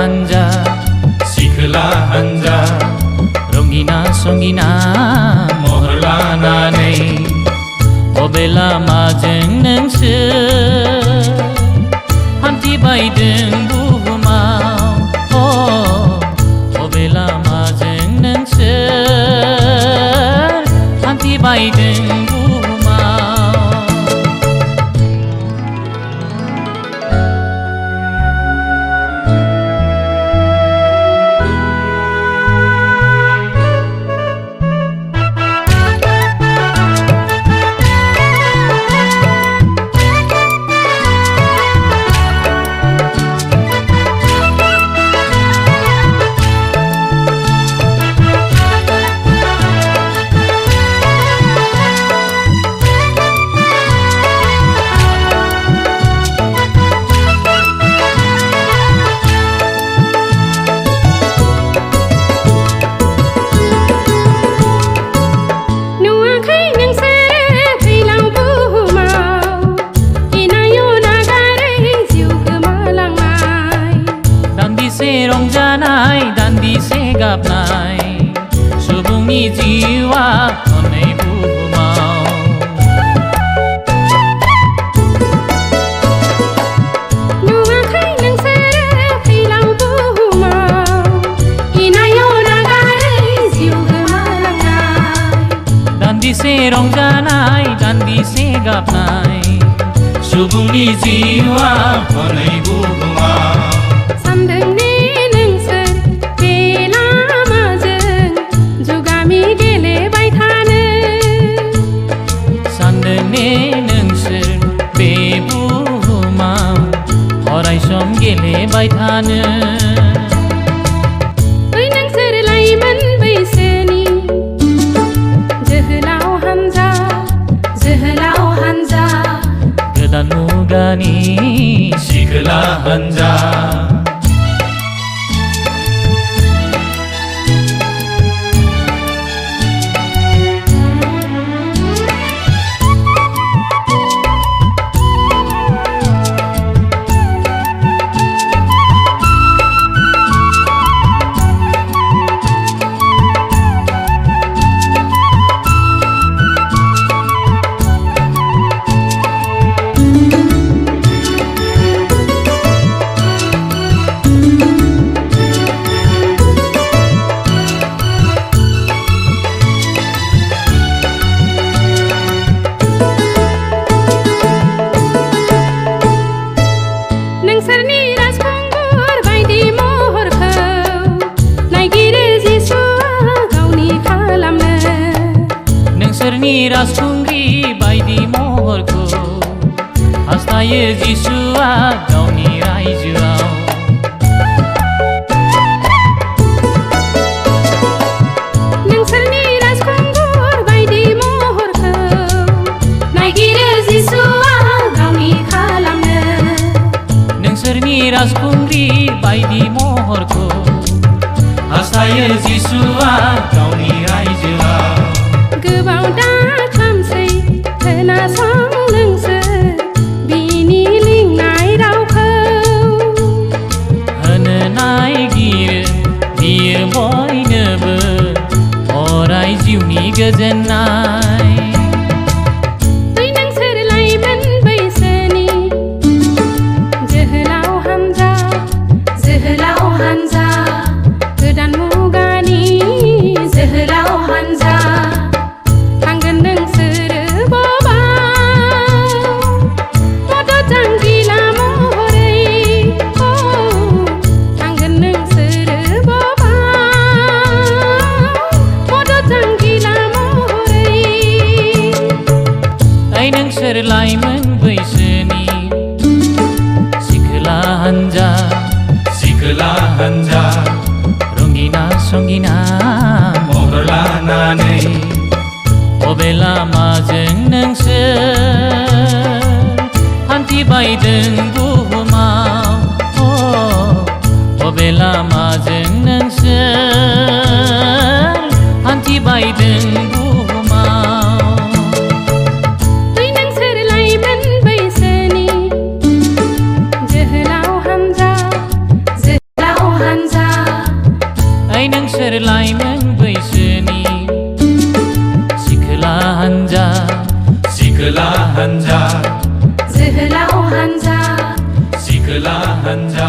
हान्जा सिखोला हान्जा रंगिना संगिना महर लानानै बबे लामाजों नोंसोर हान्थिबायदों बुहुमाव बबे लामाजों नोंसोर हान्थिबायदों रंजानाय दान्दिसे गाबनाय सुबुंनि जिउआ हनै बुहुमाव नुवाखै नोंसोरो फैलाव बुहुमाव इनायाव नागारै जिउ गोमालांनाय दान्दिसे रंजानाय दान्दिसे गाबनाय सुबुंनि जिउआ हनै बुहुमाव अरायसम गेलेबाय थानो ओइ नोंसोर लाइमोन बैसोनि जोहोलाव हान्जा गोदान मुगानि सिखोला हान्जा नोंसोरनि राजखुंगुर बायदि महरखौ नायगिरो जिसुआ गावनि खालामनो नोंसोरनि राजखुंग्रि बायदि महरखौ हास्थायो जिसुआ गावनि रायजोआव नोंसोरनि राजखुंगुर बायदि महरखौ नायगिरो जिसुआ गावनि खालामनो नोंसोरनि राजखुंग्रि बायदि महरखौ हास्थायो जिसुआ गावनि रायजोआव गोबाव दा खामसै खोनासं नोंसोर बिनि लिंनाय रावखौ होनो नायगिरो बियो बयनोबो अराय जिउनि गोजोननाय ओइ नोंसोर लाइमोन बैसोनि जोहोलाव हान्जा गोदान मुगानि जोहोलाव हान्जा थांगोन नोंसोरो बबाव मदद जांगिला महरै थांगोन नोंसोरो बबाव मदद जांगिला महरै ओइ नोंसोर लाइमोन बैसोनि सिखोला हान्जा रंगिना संगिना महर लानानै बबे लामाजों नोंसोर हान्थिबायदों बुहुमाव बबे लामाजों नोंसोर हान्थिबायदों हान्जा जोहोलाव हान्जा सिखोला हान्जा